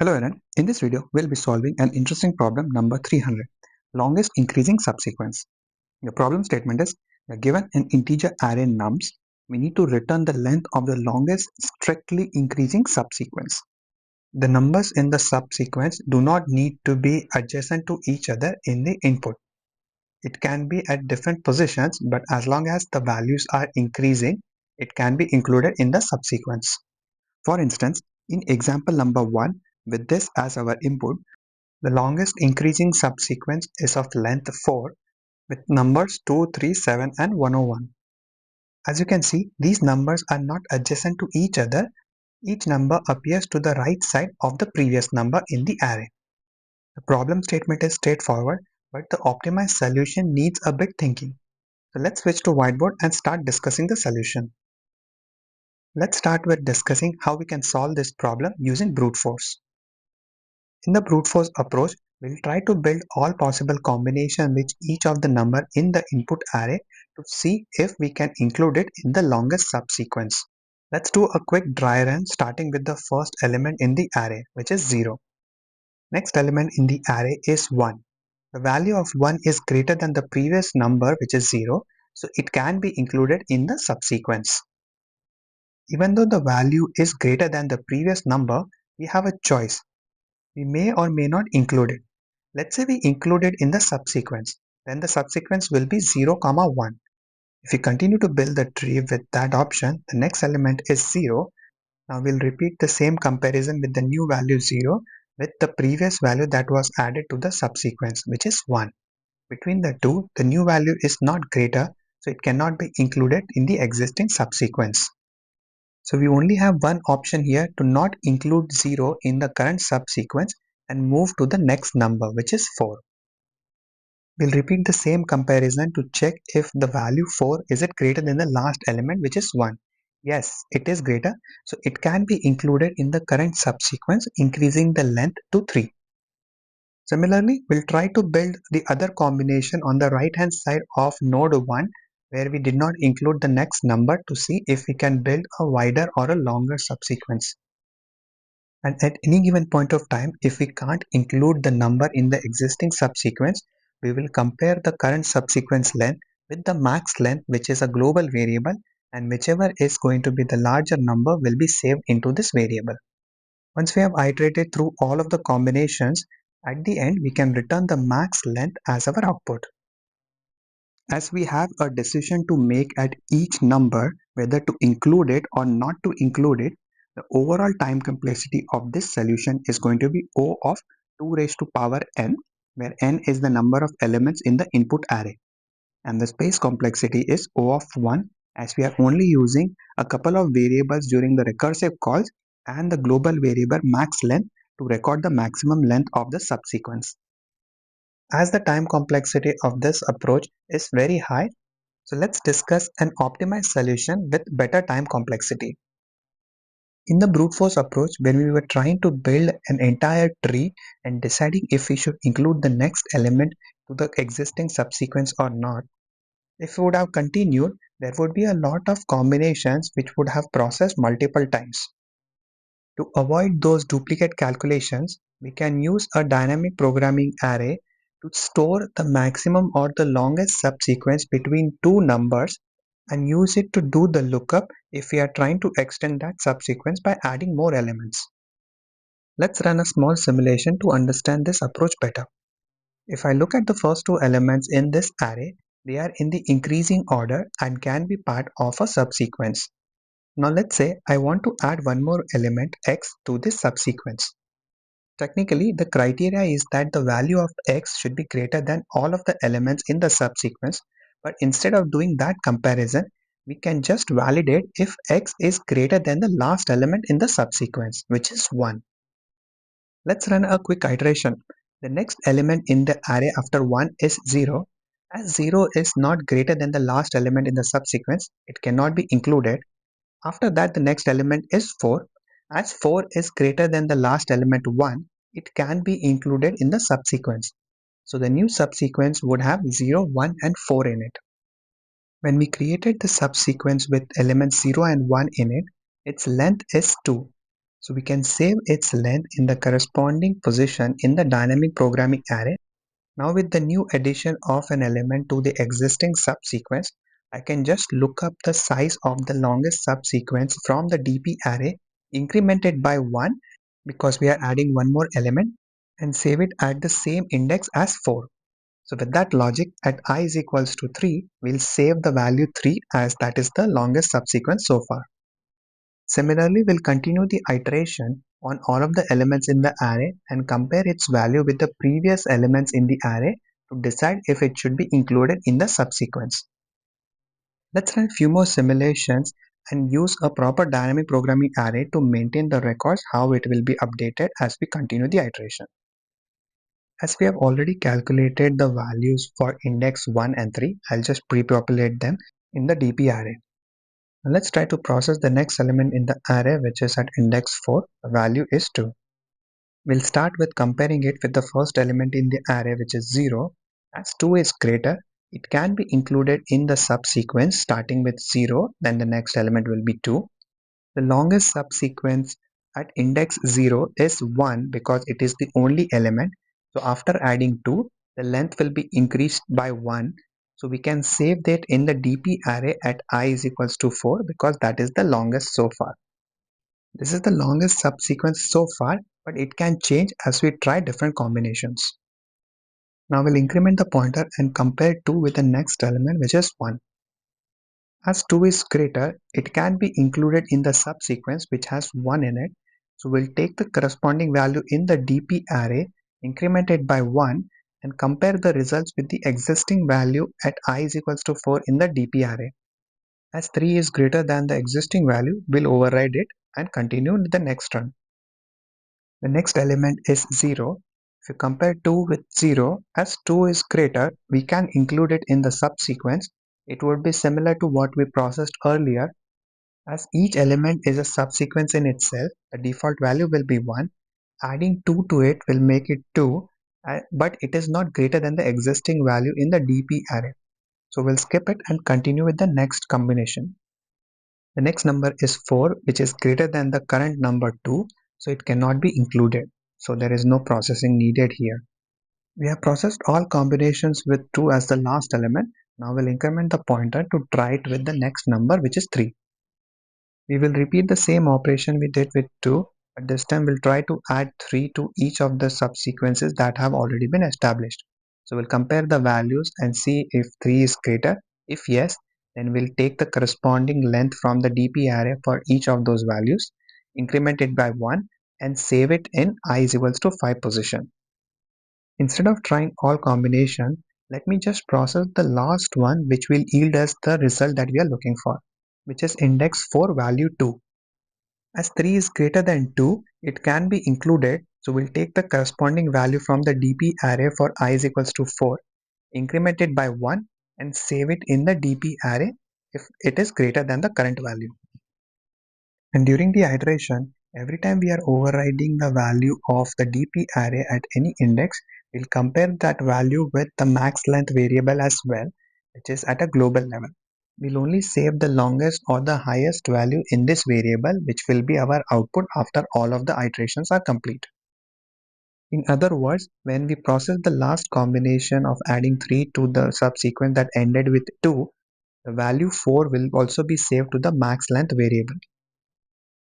Hello everyone, in this video we'll be solving an interesting problem number 300, longest increasing subsequence. The problem statement is, given an integer array nums, we need to return the length of the longest strictly increasing subsequence. The numbers in the subsequence do not need to be adjacent to each other in the input. It can be at different positions, but as long as the values are increasing, it can be included in the subsequence. For instance, in example number 1, with this as our input, the longest increasing subsequence is of length 4 with numbers 2, 3, 7 and 101. As you can see, these numbers are not adjacent to each other. Each number appears to the right side of the previous number in the array. The problem statement is straightforward, but the optimized solution needs a bit thinking. So let's switch to whiteboard and start discussing the solution. Let's start with discussing how we can solve this problem using brute force. In the brute force approach, we'll try to build all possible combinations with each of the number in the input array to see if we can include it in the longest subsequence. Let's do a quick dry run starting with the first element in the array, which is 0. Next element in the array is 1. The value of 1 is greater than the previous number, which is 0, so it can be included in the subsequence. Even though the value is greater than the previous number, we have a choice. We may or may not include it. Let's say we include it in the subsequence. Then the subsequence will be 0, 1. If we continue to build the tree with that option, the next element is 0. Now we'll repeat the same comparison with the new value 0 with the previous value that was added to the subsequence, which is 1. Between the two, the new value is not greater, so it cannot be included in the existing subsequence. So we only have one option here to not include 0 in the current subsequence and move to the next number, which is 4. We'll repeat the same comparison to check if the value 4 is it greater than the last element, which is 1. Yes, it is greater, so it can be included in the current subsequence, increasing the length to 3. Similarly, we'll try to build the other combination on the right hand side of node 1 where we did not include the next number to see if we can build a wider or a longer subsequence. And at any given point of time, if we can't include the number in the existing subsequence, we will compare the current subsequence length with the max length, which is a global variable, and whichever is going to be the larger number will be saved into this variable. Once we have iterated through all of the combinations, at the end we can return the max length as our output. As we have a decision to make at each number whether to include it or not to include it, the overall time complexity of this solution is going to be O of 2 raised to power n, where n is the number of elements in the input array. And the space complexity is O of 1, as we are only using a couple of variables during the recursive calls and the global variable max length to record the maximum length of the subsequence. As the time complexity of this approach is very high, so let's discuss an optimized solution with better time complexity. In the brute force approach, when we were trying to build an entire tree and deciding if we should include the next element to the existing subsequence or not, if we would have continued, there would be a lot of combinations which would have processed multiple times. To avoid those duplicate calculations, we can use a dynamic programming array to store the maximum or the longest subsequence between two numbers and use it to do the lookup if we are trying to extend that subsequence by adding more elements. Let's run a small simulation to understand this approach better. If I look at the first two elements in this array, they are in the increasing order and can be part of a subsequence. Now let's say I want to add one more element x to this subsequence. Technically, the criteria is that the value of x should be greater than all of the elements in the subsequence, but instead of doing that comparison, we can just validate if x is greater than the last element in the subsequence, which is 1. Let's run a quick iteration. The next element in the array after 1 is 0. As 0 is not greater than the last element in the subsequence, it cannot be included. After that, the next element is 4. As 4 is greater than the last element 1, it can be included in the subsequence. So the new subsequence would have 0, 1 and 4 in it. When we created the subsequence with elements 0 and 1 in it, its length is 2. So we can save its length in the corresponding position in the dynamic programming array. Now with the new addition of an element to the existing subsequence, I can just look up the size of the longest subsequence from the DP array, increment it by 1 because we are adding one more element, and save it at the same index as 4. So with that logic, at I is equals to 3, we'll save the value 3 as that is the longest subsequence so far. Similarly, we'll continue the iteration on all of the elements in the array and compare its value with the previous elements in the array to decide if it should be included in the subsequence. Let's run a few more simulations and use a proper dynamic programming array to maintain the records how it will be updated as we continue the iteration. As we have already calculated the values for index 1 and 3, I'll just pre-populate them in the DP array. Now let's try to process the next element in the array, which is at index 4. The value is 2. We'll start with comparing it with the first element in the array, which is 0. As 2 is greater, it can be included in the subsequence starting with 0, then the next element will be 2. The longest subsequence at index 0 is 1 because it is the only element. So after adding 2, the length will be increased by 1. So we can save that in the DP array at I is equals to 4 because that is the longest so far. This is the longest subsequence so far, but it can change as we try different combinations. Now we'll increment the pointer and compare 2 with the next element, which is 1. As 2 is greater, it can be included in the subsequence which has 1 in it. So we'll take the corresponding value in the DP array, increment it by 1, and compare the results with the existing value at I is equals to 4 in the DP array. As 3 is greater than the existing value, we'll override it and continue with the next run. The next element is 0. If you compare 2 with 0, as 2 is greater, we can include it in the subsequence. It would be similar to what we processed earlier. As each element is a subsequence in itself, the default value will be 1. Adding 2 to it will make it 2, but it is not greater than the existing value in the DP array. So we'll skip it and continue with the next combination. The next number is 4, which is greater than the current number 2, so it cannot be included. So there is no processing needed here. We have processed all combinations with 2 as the last element. Now we'll increment the pointer to try it with the next number, which is 3. We will repeat the same operation we did with 2, but this time we'll try to add 3 to each of the subsequences that have already been established. So we'll compare the values and see if 3 is greater. If yes, then we'll take the corresponding length from the DP array for each of those values, increment it by 1, and save it in I is equals to 5 position. Instead of trying all combination, let me just process the last one, which will yield us the result that we are looking for, which is index 4 value 2. As 3 is greater than 2, it can be included, so we'll take the corresponding value from the DP array for I is equals to 4, increment it by 1, and save it in the DP array if it is greater than the current value. And during the iteration, every time we are overriding the value of the DP array at any index, we'll compare that value with the max length variable as well, which is at a global level. We'll only save the longest or the highest value in this variable, which will be our output after all of the iterations are complete. In other words, when we process the last combination of adding 3 to the subsequence that ended with 2, the value 4 will also be saved to the max length variable.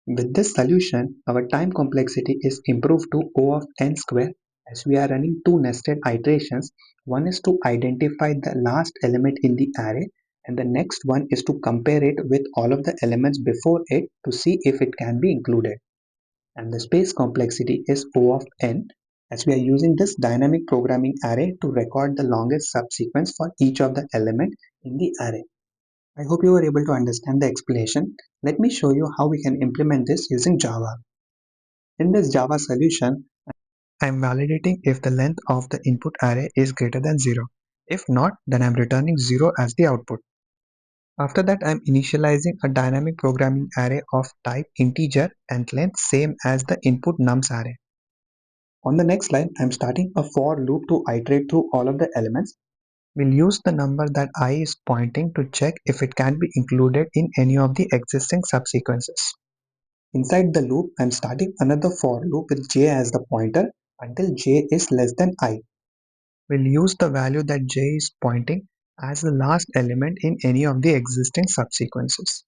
With this solution, our time complexity is improved to O of n square as we are running two nested iterations. One is to identify the last element in the array, and the next one is to compare it with all of the elements before it to see if it can be included. And the space complexity is O of n as we are using this dynamic programming array to record the longest subsequence for each of the element in the array. I hope you were able to understand the explanation. Let me show you how we can implement this using Java. In this Java solution, I am validating if the length of the input array is greater than 0. If not, then I am returning 0 as the output. After that, I am initializing a dynamic programming array of type integer and length same as the input nums array. On the next line, I am starting a for loop to iterate through all of the elements. We'll use the number that I is pointing to check if it can be included in any of the existing subsequences. Inside the loop, I'm starting another for loop with j as the pointer until j is less than I. We'll use the value that j is pointing as the last element in any of the existing subsequences.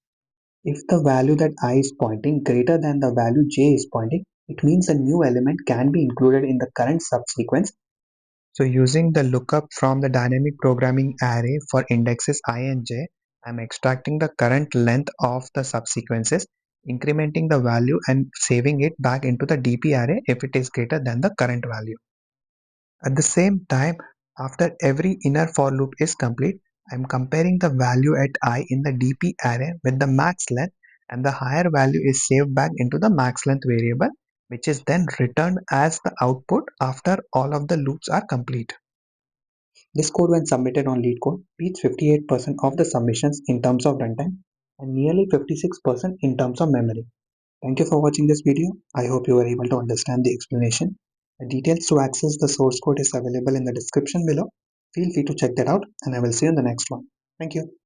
If the value that I is pointing greater than the value j is pointing, it means a new element can be included in the current subsequence. So using the lookup from the dynamic programming array for indexes I and j, I'm extracting the current length of the subsequences, incrementing the value and saving it back into the DP array if it is greater than the current value. At the same time, after every inner for loop is complete, I'm comparing the value at I in the DP array with the max length, and the higher value is saved back into the max length variable, which is then returned as the output after all of the loops are complete. This code, when submitted on LeetCode, beats 58% of the submissions in terms of runtime and nearly 56% in terms of memory. Thank you for watching this video. I hope you were able to understand the explanation. The details to access the source code is available in the description below. Feel free to check that out, and I will see you in the next one. Thank you.